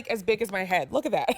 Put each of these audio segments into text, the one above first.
like as big as my head. Look at that.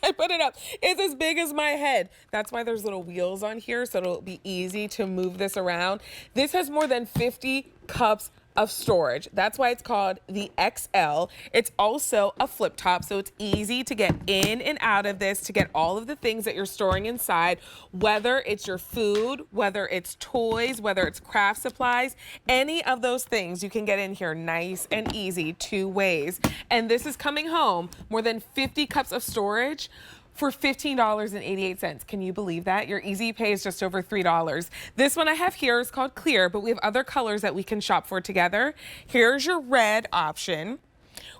I put it up. It's as big as my head. That's why there's little wheels on here, so it'll be easy to move this around. This has more than 50 cups of storage. That's why it's called the XL. It's also a flip top, so it's easy to get in and out of this to get all of the things that you're storing inside, whether it's your food, whether it's toys, whether it's craft supplies, any of those things you can get in here nice and easy 2 ways. And this is coming home more than 50 cups of storage for $15.88. Can you believe that? Your easy pay is just over $3. This one I have here is called clear, but we have other colors that we can shop for together. Here's your red option.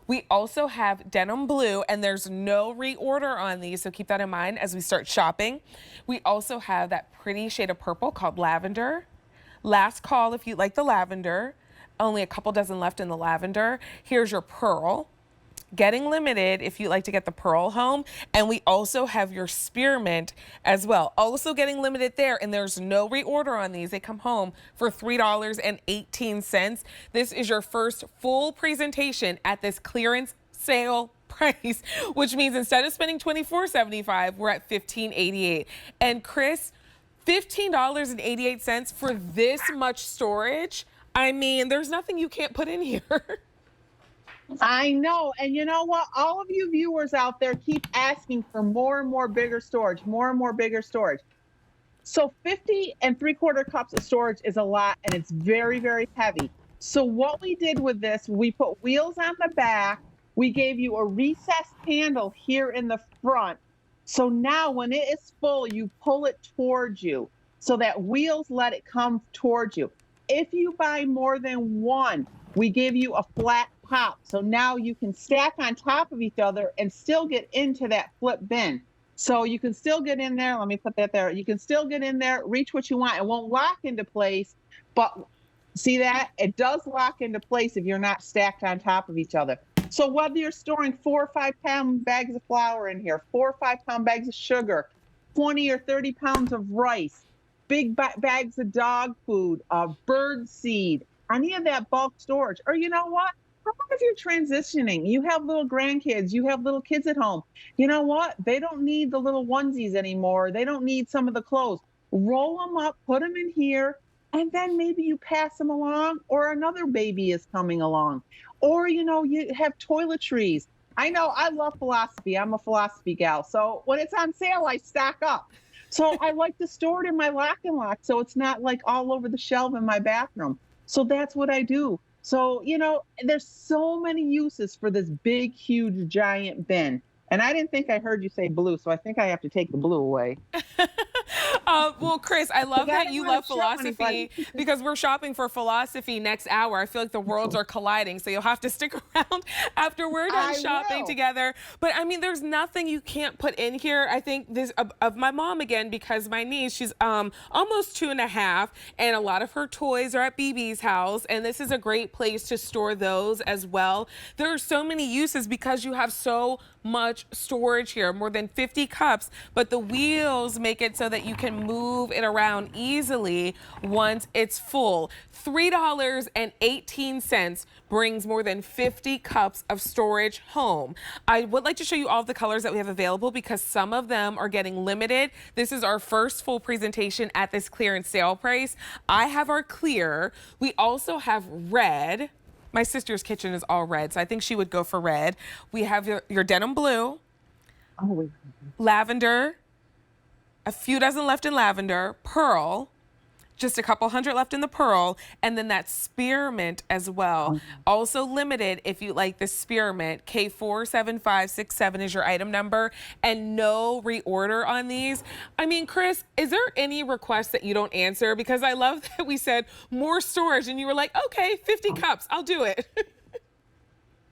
We also have denim blue, and there's no reorder on these, so keep that in mind as we start shopping. We also have that pretty shade of purple called lavender. Last call if you like the lavender. Only a couple dozen left in the lavender. Here's your pearl. Getting limited if you like to get the pearl home. And we also have your spearmint as well. Also getting limited there, and there's no reorder on these. They come home for $3.18. This is your first full presentation at this clearance sale price, which means instead of spending $24.75, we're at $15.88. And Chris, $15.88 for this much storage. I mean, there's nothing you can't put in here. I know. And you know what? All of you viewers out there keep asking for more and more bigger storage, more and more bigger storage. So 50 3/4 cups of storage is a lot, and it's very, very heavy. So what we did with this, we put wheels on the back. We gave you a recessed handle here in the front. So now when it is full, you pull it towards you so that wheels let it come towards you. If you buy more than one, we give you a flat top. So now you can stack on top of each other and still get into that flip bin. So you can still get in there. Let me put that there. You can still get in there, reach what you want. It won't lock into place, but see that? It does lock into place if you're not stacked on top of each other. So whether you're storing 4 or 5 pound bags of flour in here, 4 or 5 pound bags of sugar, 20 or 30 pounds of rice, big bags of dog food, bird seed, any of that bulk storage, or you know what? How about if you're transitioning? You have little grandkids, you have little kids at home. You know what? They don't need the little onesies anymore. They don't need some of the clothes. Roll them up, put them in here, and then maybe you pass them along, or another baby is coming along. Or, you know, you have toiletries. I know I love philosophy. I'm a philosophy gal. So when it's on sale, I stock up. So I like to store it in my LocknLock so it's not like all over the shelf in my bathroom. So that's what I do. So, you know, there's so many uses for this big, huge, giant bin. And I didn't think I heard you say blue, so I think I have to take the blue away. Well, Chris, I love that you love philosophy because we're shopping for philosophy next hour. I feel like the worlds are colliding, so you'll have to stick around after we're done shopping together. But I mean, there's nothing you can't put in here. I think this of my mom again, because my niece, she's almost 2.5, and a lot of her toys are at BB's house, and this is a great place to store those as well. There are so many uses because you have so much storage here, more than 50 cups, but the wheels make it so that you can move it around easily once it's full. $3.18 brings more than 50 cups of storage home. I would like to show you all of the colors that we have available because some of them are getting limited. This is our first full presentation at this clearance sale price. I have our clear. We also have red. My sister's kitchen is all red, so I think she would go for red. We have your denim blue, lavender, a few dozen left in lavender, pearl, just a couple hundred left in the pearl, and then that spearmint as well. Also limited if you like the spearmint. K47567 is your item number, and no reorder on these. I mean, Chris, is there any request that you don't answer? Because I love that we said more storage, and you were like, okay, 50 cups, I'll do it.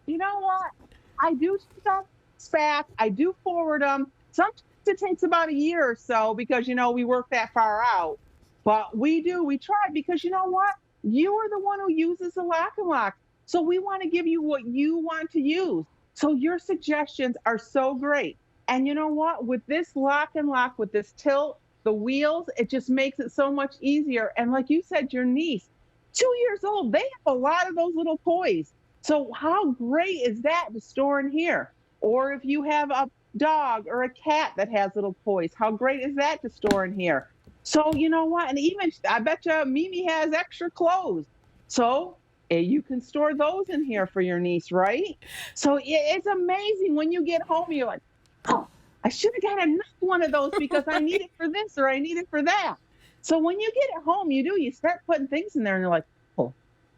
You know what? I do stuff fast. I do forward them. Sometimes it takes about a year or so because, you know, we work that far out. But we try because you know what? You are the one who uses the LocknLock. So we want to give you what you want to use. So your suggestions are so great. And you know what? With this LocknLock, with this tilt, the wheels, it just makes it so much easier. And like you said, your niece, 2 years old, they have a lot of those little toys. So how great is that to store in here? Or if you have a dog or a cat that has little toys, how great is that to store in here? So you know what? And even I bet you Mimi has extra clothes. So you can store those in here for your niece, right? So it's amazing when you get home, you're like, oh, I should have got another one of those because I need it for this or I need it for that. So when you get it home, you start putting things in there and you're like, oh,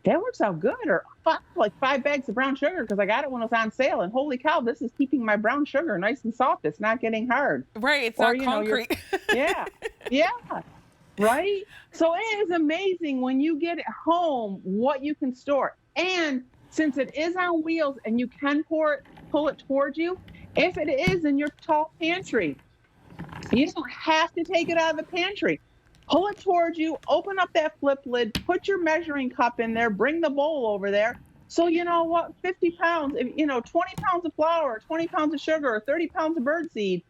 that works out good. Or like 5 bags of brown sugar because I got it when it was on sale. And holy cow, this is keeping my brown sugar nice and soft. It's not getting hard. Right, it's Or, not concrete. yeah, yeah, right. So it is amazing when you get it home what you can store. And since it is on wheels and you can pull it towards you, if it is in your tall pantry, you don't have to take it out of the pantry. Pull it towards you, open up that flip lid, put your measuring cup in there, bring the bowl over there. So you know what, 50 pounds, 20 pounds of flour, 20 pounds of sugar, or 30 pounds of birdseed,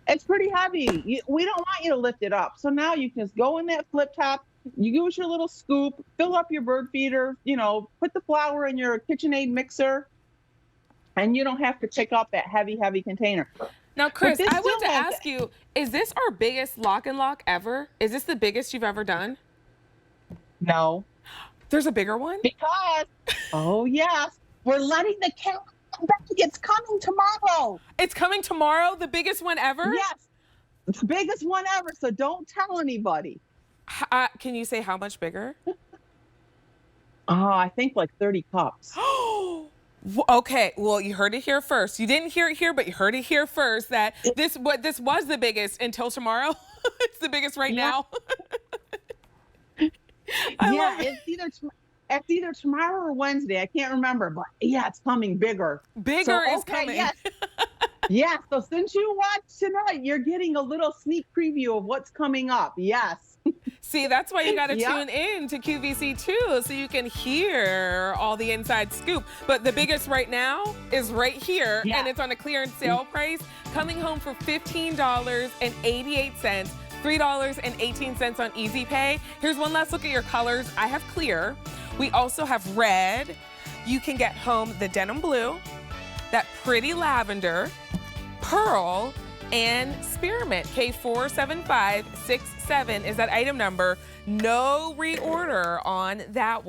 it's pretty heavy. We don't want you to lift it up. So now you can just go in that flip top, you use your little scoop, fill up your bird feeder, put the flour in your KitchenAid mixer, and you don't have to pick up that heavy, heavy container. Now, Chris, I want to ask you, is this our biggest lock and lock ever? Is this the biggest you've ever done? No. There's a bigger one? Because, oh yes, we're letting the cat come back. It's coming tomorrow. It's coming tomorrow? The biggest one ever? Yes. It's the biggest one ever, so don't tell anybody. Can you say how much bigger? Oh, I think like 30 cups. Okay, well, you heard it here first. You didn't hear it here, but you heard it here first that this was the biggest until tomorrow. It's the biggest right now. Yeah, it's either tomorrow or Wednesday. I can't remember, but yeah, it's coming bigger. Bigger is coming. Yes. Yeah, so since you watched tonight, you're getting a little sneak preview of what's coming up. Yes. See, that's why you got to tune in to QVC too, so you can hear all the inside scoop. But the biggest right now is right here, and it's on a clearance sale price, coming home for $15.88, $3.18 on Easy Pay. Here's one last look at your colors. I have clear. We also have red. You can get home the denim blue, that pretty lavender, pearl, and spearmint. K47567 is that item number. No reorder on that one.